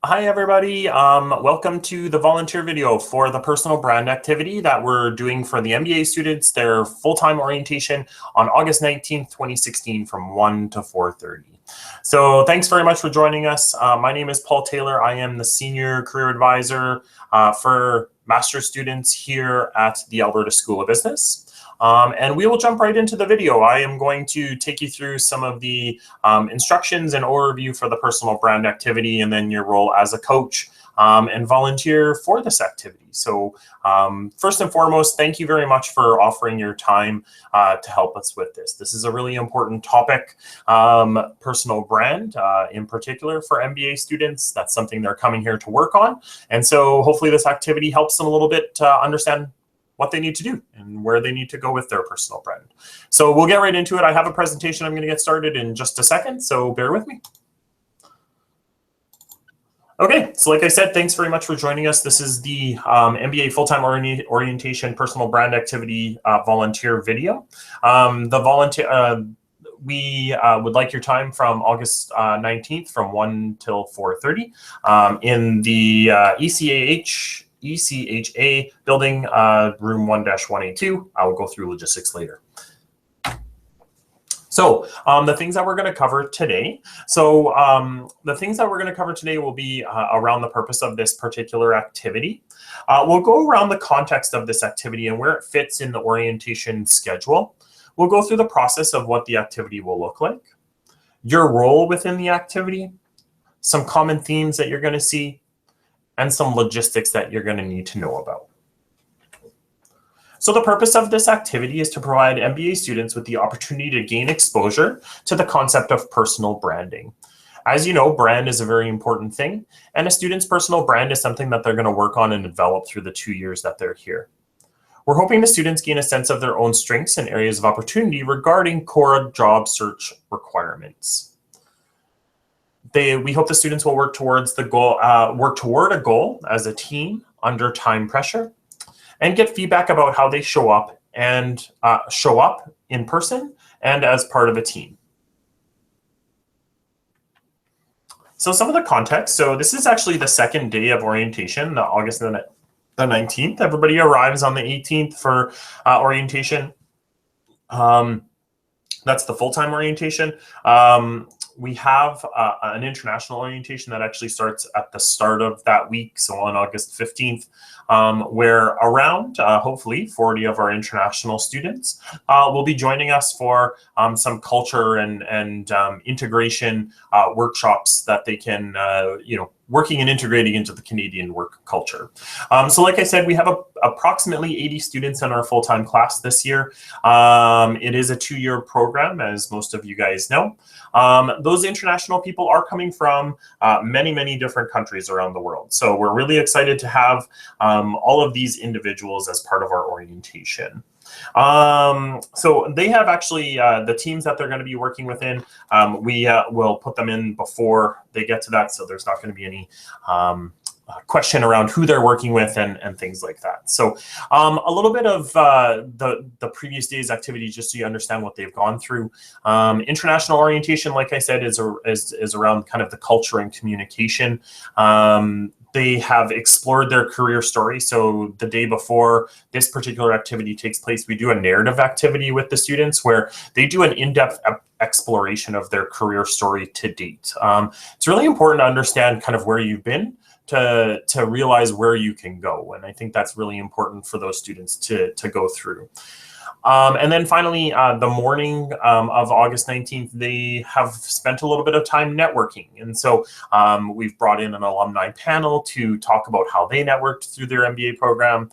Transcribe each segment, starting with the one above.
Hi, everybody. Welcome to the volunteer video for the personal brand activity that we're doing for the MBA students, their full-time orientation on August 19th, 2016 from 1 to 4:30. So thanks very much for joining us. My name is Paul Taylor. I am the Senior Career Advisor for Master's students here at the Alberta School of Business. And we will jump right into the video. I am going to take you through some of the instructions and overview for the personal brand activity, and then your role as a coach and volunteer for this activity. So first and foremost, thank you very much for offering your time to help us with this. This is a really important topic, personal brand in particular for MBA students. That's something they're coming here to work on. And so hopefully this activity helps them a little bit to understand what they need to do and where they need to go with their personal brand. So we'll get right into it. I have a presentation I'm going to get started in just a second, so bear with me. Okay, so like I said, thanks very much for joining us. This is the MBA full-time orientation personal brand activity volunteer video. We would like your time from August 19th from 1 till 4:30 in the ECHA building, room 1-182. I will go through logistics later. So the things that we're going to cover today. So the things that we're going to cover today will be around the purpose of this particular activity. We'll go around the context of this activity and where it fits in the orientation schedule. We'll go through the process of what the activity will look like, your role within the activity, some common themes that you're going to see, and some logistics that you're going to need to know about. So the purpose of this activity is to provide MBA students with the opportunity to gain exposure to the concept of personal branding. As you know, brand is a very important thing, and a student's personal brand is something that they're going to work on and develop through the 2 years that they're here. We're hoping the students gain a sense of their own strengths and areas of opportunity regarding core job search requirements. We hope the students will work towards the goal, work toward a goal as a team under time pressure, and get feedback about how they show up in person and as part of a team. So some of the context. So this is actually the second day of orientation, August the 19th. Everybody arrives on the 18th for orientation. That's the full-time orientation. We have an international orientation that actually starts at the start of that week, so on August 15th, where around, hopefully, 40 of our international students will be joining us for some culture and integration workshops that they can, working and integrating into the Canadian work culture. So like I said, we have approximately 80 students in our full-time class this year. It is a 2-year program, as most of you guys know. Those international people are coming from many, many different countries around the world. So we're really excited to have all of these individuals as part of our orientation. So they have actually the teams that they're going to be working within. We will put them in before they get to that, so there's not going to be any question around who they're working with and things like that. So a little bit of the previous day's activity, just so you understand what they've gone through. International orientation, like I said, is around kind of the culture and communication. They have explored their career story. So the day before this particular activity takes place, we do a narrative activity with the students where they do an in-depth exploration of their career story to date. It's really important to understand kind of where you've been to realize where you can go. And I think that's really important for those students to go through. And then finally, the morning of August 19th, they have spent a little bit of time networking. And so we've brought in an alumni panel to talk about how they networked through their MBA program.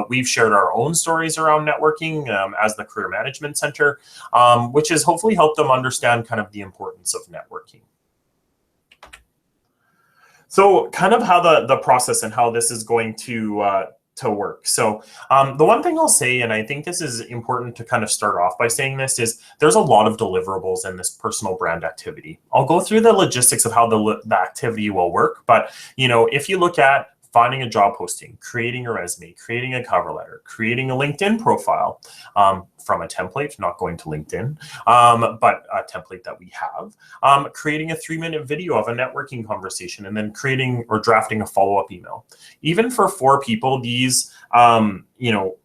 We've shared our own stories around networking as the Career Management Center, which has hopefully helped them understand kind of the importance of networking. So kind of how the process and how this is going to work. So the one thing I'll say, and I think this is important to kind of start off by saying this, is there's a lot of deliverables in this personal brand activity. I'll go through the logistics of how the activity will work, but if you look at finding a job posting, creating a resume, creating a cover letter, creating a LinkedIn profile from a template, not going to LinkedIn, but a template that we have, creating a 3-minute video of a networking conversation, and then creating or drafting a follow-up email. Even for 4 people, these, you know,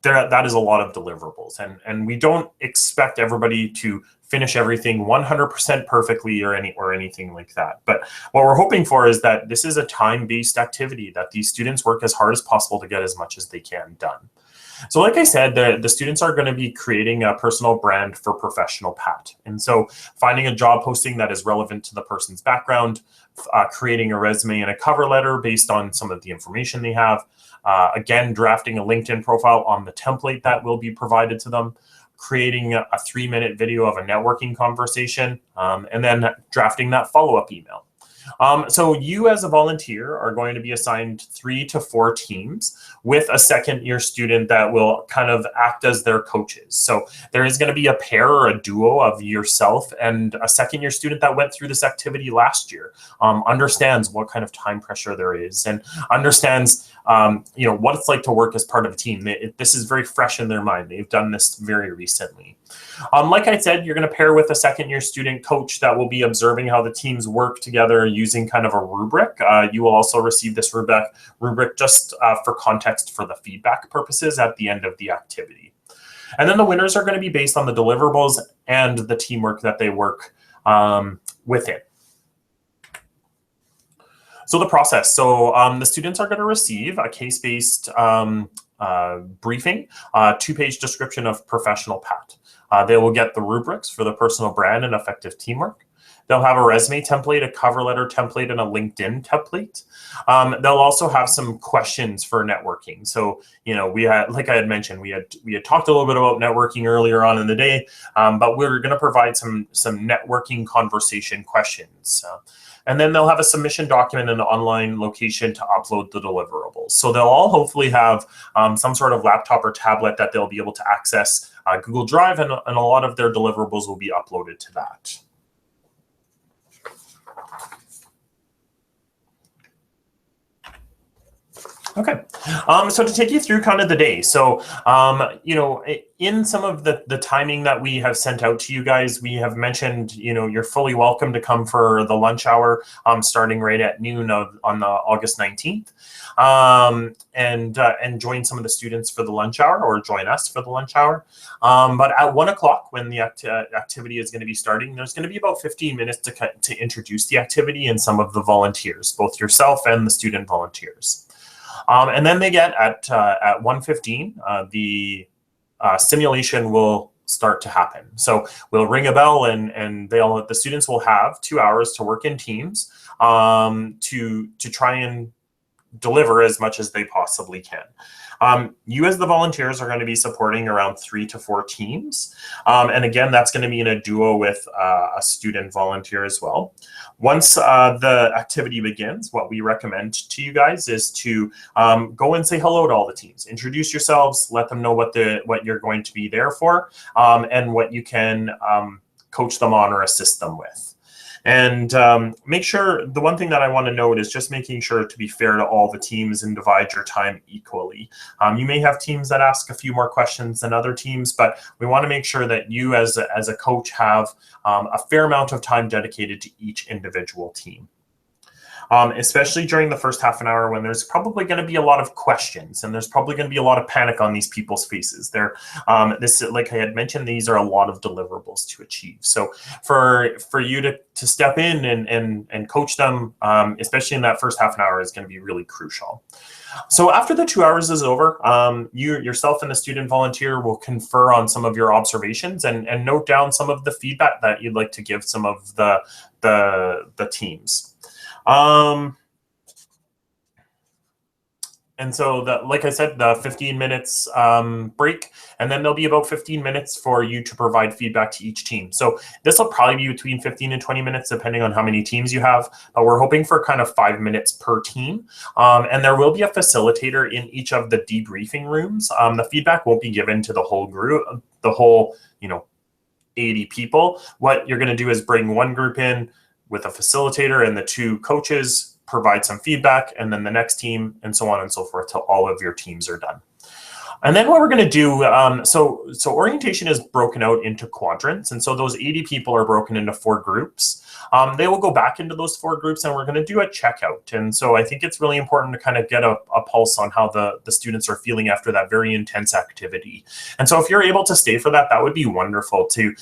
that is a lot of deliverables, and we don't expect everybody to finish everything 100% perfectly or anything like that. But what we're hoping for is that this is a time-based activity, that these students work as hard as possible to get as much as they can done. So like I said, the students are going to be creating a personal brand for Professional Pat. And so finding a job posting that is relevant to the person's background, creating a resume and a cover letter based on some of the information they have, again, drafting a LinkedIn profile on the template that will be provided to them, creating a 3-minute video of a networking conversation, and then drafting that follow-up email. So you as a volunteer are going to be assigned 3 to 4 teams with a second-year student that will kind of act as their coaches. So there is going to be a pair or a duo of yourself and a second-year student that went through this activity last year, understands what kind of time pressure there is, and understands you know, what it's like to work as part of a team. This is very fresh in their mind. They've done this very recently. Like I said, you're going to pair with a second-year student coach that will be observing how the teams work together using kind of a rubric. You will also receive this rubric just for context for the feedback purposes at the end of the activity. And then the winners are going to be based on the deliverables and the teamwork that they work within. So the process. So the students are going to receive a case-based briefing, 2-page description of Professional Pat. They will get the rubrics for the personal brand and effective teamwork. They'll have a resume template, a cover letter template, and a LinkedIn template. They'll also have some questions for networking. So, you know, we had, like I had mentioned, we had talked a little bit about networking earlier on in the day, but we're going to provide some networking conversation questions. And then they'll have a submission document and an online location to upload the deliverables. So they'll all hopefully have some sort of laptop or tablet that they'll be able to access Google Drive, and a lot of their deliverables will be uploaded to that. Okay, so to take you through kind of the day, so you know, in some of the timing that we have sent out to you guys, we have mentioned, you know, you're fully welcome to come for the lunch hour starting right at noon on the August 19th, and join some of the students for the lunch hour, or join us for the lunch hour. But at 1 o'clock, when the activity is going to be starting, there's going to be about 15 minutes to introduce the activity and some of the volunteers, both yourself and the student volunteers. And then they get at 1:15, the simulation will start to happen. So we'll ring a bell, and the students will have 2 hours to work in teams to try and deliver as much as they possibly can. You as the volunteers are going to be supporting around 3 to 4 teams. And again, that's going to be in a duo with a student volunteer as well. Once the activity begins, what we recommend to you guys is to go and say hello to all the teams. Introduce yourselves, let them know what you're going to be there for, and what you can coach them on or assist them with. And make sure, the one thing that I want to note is just making sure to be fair to all the teams and divide your time equally. You may have teams that ask a few more questions than other teams, but we want to make sure that you as a coach have a fair amount of time dedicated to each individual team. Especially during the first half an hour, when there's probably going to be a lot of questions and there's probably going to be a lot of panic on these people's faces. Like I had mentioned, these are a lot of deliverables to achieve. So for you to step in and coach them, especially in that first half an hour, is going to be really crucial. So after the 2 hours is over, you yourself and the student volunteer will confer on some of your observations and note down some of the feedback that you'd like to give some of the teams. And so, like I said, the 15 minutes break, and then there'll be about 15 minutes for you to provide feedback to each team. So this will probably be between 15 and 20 minutes, depending on how many teams you have. But we're hoping for kind of 5 minutes per team. And there will be a facilitator in each of the debriefing rooms. The feedback won't be given to the whole group, the whole, 80 people. What you're going to do is bring one group in with a facilitator and the 2 coaches, provide some feedback, and then the next team, and so on and so forth till all of your teams are done. And then what we're going to do, so orientation is broken out into quadrants, and so those 80 people are broken into 4 groups. They will go back into those 4 groups, and we're going to do a checkout. And so I think it's really important to kind of get a pulse on how the students are feeling after that very intense activity. And so if you're able to stay for that, that would be wonderful to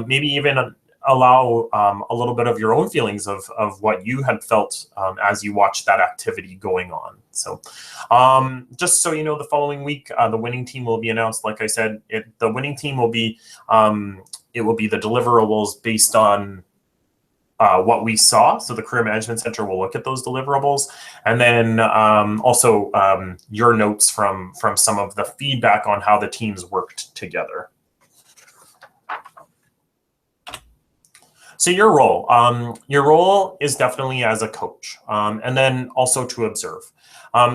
maybe even allow a little bit of your own feelings of what you had felt as you watched that activity going on. So just so you know, the following week, the winning team will be announced. Like I said, the winning team will be, it will be the deliverables based on what we saw. So the Career Management Center will look at those deliverables, and then also your notes from some of the feedback on how the teams worked together. So your role is definitely as a coach, and then also to observe.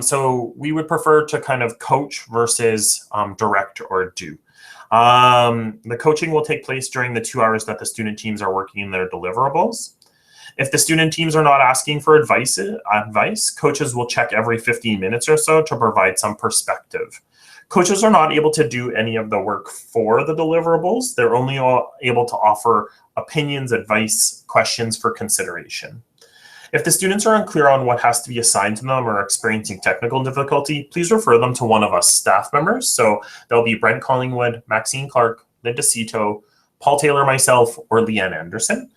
So we would prefer to kind of coach versus direct or do. The coaching will take place during the 2 hours that the student teams are working in their deliverables. If the student teams are not asking for advice, coaches will check every 15 minutes or so to provide some perspective. Coaches are not able to do any of the work for the deliverables. They're only able to offer opinions, advice, questions for consideration. If the students are unclear on what has to be assigned to them or experiencing technical difficulty, please refer them to one of us staff members. So there'll be Brent Collingwood, Maxine Clark, Linda Cito, Paul Taylor, myself, or Leanne Anderson,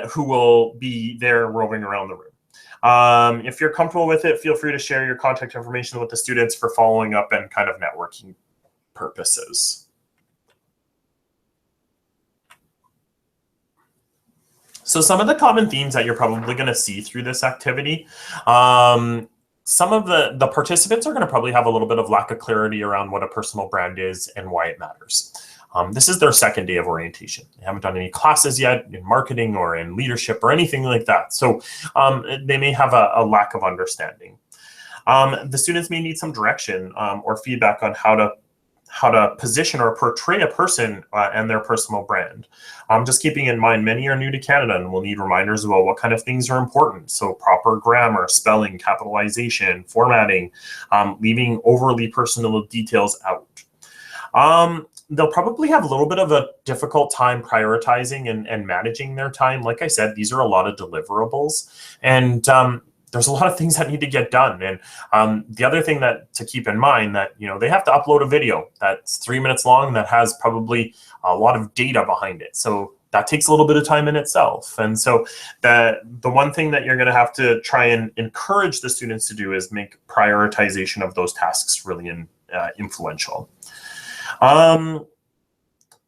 who will be there roving around the room. If you're comfortable with it, feel free to share your contact information with the students for following up and kind of networking purposes. So some of the common themes that you're probably going to see through this activity, some of the participants are going to probably have a little bit of lack of clarity around what a personal brand is and why it matters. This is their second day of orientation. They haven't done any classes yet in marketing or in leadership or anything like that. So they may have a lack of understanding. The students may need some direction or feedback on how to position or portray a person and their personal brand. Just keeping in mind, many are new to Canada and will need reminders about what kind of things are important. So proper grammar, spelling, capitalization, formatting, leaving overly personal details out. They'll probably have a little bit of a difficult time prioritizing and managing their time. Like I said, these are a lot of deliverables, and there's a lot of things that need to get done. And the other thing that to keep in mind that, you know, they have to upload a video that's 3 minutes long that has probably a lot of data behind it. So that takes a little bit of time in itself. And so the one thing that you're going to have to try and encourage the students to do is make prioritization of those tasks really influential.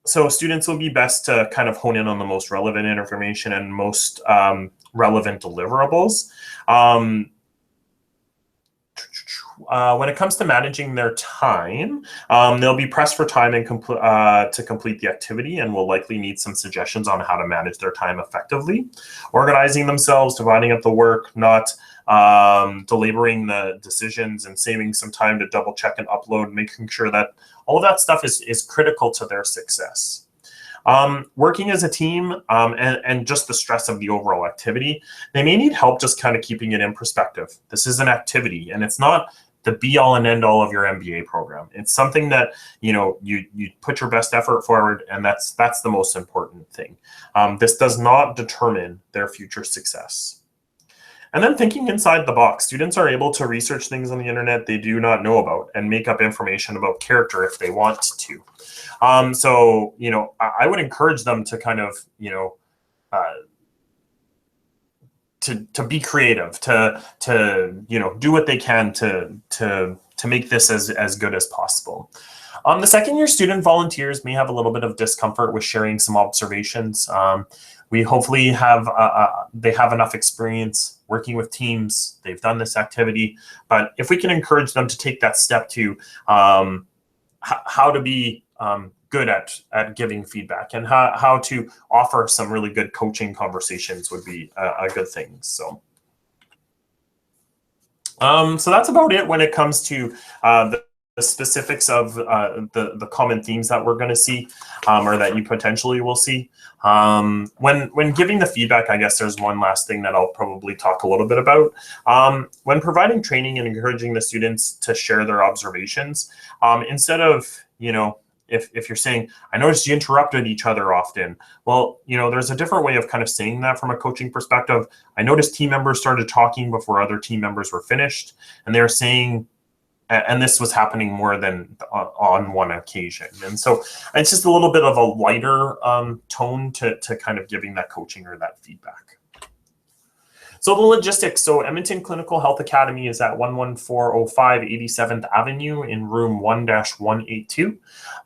So students will be best to kind of hone in on the most relevant information and most relevant deliverables. When it comes to managing their time, they'll be pressed for time and to complete the activity, and will likely need some suggestions on how to manage their time effectively. Organizing themselves, dividing up the work, not deliberating the decisions, and saving some time to double check and upload, making sure that all of that stuff is critical to their success. Working as a team and just the stress of the overall activity, they may need help just kind of keeping it in perspective. This is an activity, and it's not the be all and end all of your MBA program. It's something that, you know, you put your best effort forward, and that's the most important thing. This does not determine their future success. And then thinking inside the box, students are able to research things on the internet they do not know about and make up information about character if they want to. So, you know, I would encourage them to kind of, you know, to be creative, to you know, do what they can to make this as good as possible. The second year student volunteers may have a little bit of discomfort with sharing some observations. We hopefully have they have enough experience working with teams. They've done this activity, but if we can encourage them to take that step to how to be good at giving feedback and how to offer some really good coaching conversations would be a good thing. So that's about it when it comes to the specifics of the common themes that we're going to see, or that you potentially will see. When giving the feedback, I guess there's one last thing that I'll probably talk a little bit about. When providing training and encouraging the students to share their observations, instead of, if you're saying, I noticed you interrupted each other often. Well, there's a different way of kind of saying that from a coaching perspective. I noticed team members started talking before other team members were finished, and they're saying, and this was happening more than on one occasion. And so it's just a little bit of a lighter tone to kind of giving that coaching or that feedback. So the logistics. So Edmonton Clinical Health Academy is at 11405 87th Avenue in room 1-182.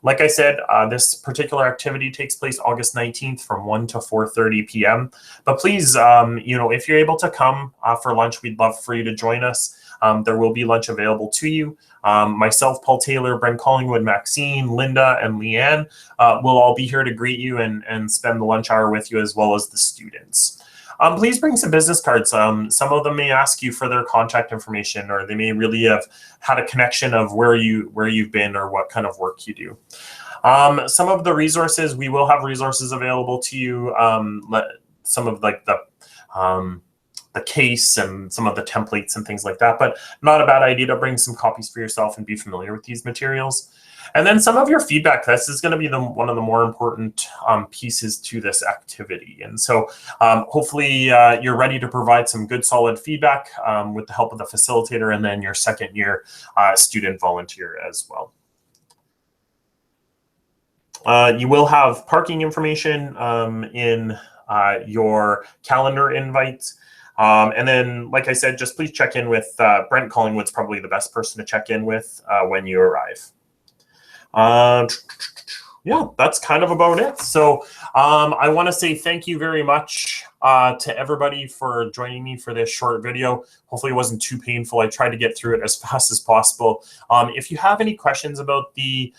Like I said, this particular activity takes place August 19th from 1 to 4:30 p.m. But please, if you're able to come for lunch, we'd love for you to join us. There will be lunch available to you. Myself, Paul Taylor, Brent Collingwood, Maxine, Linda, and Leanne will all be here to greet you and spend the lunch hour with you, as well as the students. Please bring some business cards. Some of them may ask you for their contact information, or they may really have had a connection of where you've been or what kind of work you do. Some of the resources, we will have resources available to you. Some of like the case and some of the templates and things like that, but not a bad idea to bring some copies for yourself and be familiar with these materials. And then some of your feedback. This is going to be one of the more important pieces to this activity. And so hopefully you're ready to provide some good solid feedback with the help of the facilitator and then your second year student volunteer as well. You will have parking information in your calendar invites. And then, like I said, just please check in with Brent Collingwood's probably the best person to check in with when you arrive. Yeah, that's kind of about it. So I want to say thank you very much to everybody for joining me for this short video. Hopefully it wasn't too painful. I tried to get through it as fast as possible. If you have any questions about the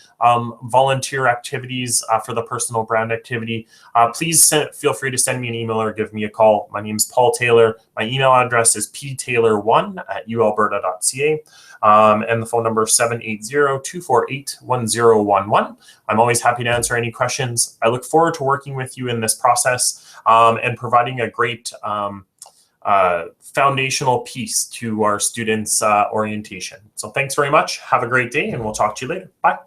volunteer activities for the personal brand activity, please feel free to send me an email or give me a call. My name is Paul Taylor. My email address is ptaylor1@ualberta.ca. And the phone number is 780-248-1011. I'm always happy to answer any questions. I look forward to working with you in this process and providing a great foundational piece to our students' orientation. So thanks very much. Have a great day, and we'll talk to you later. Bye.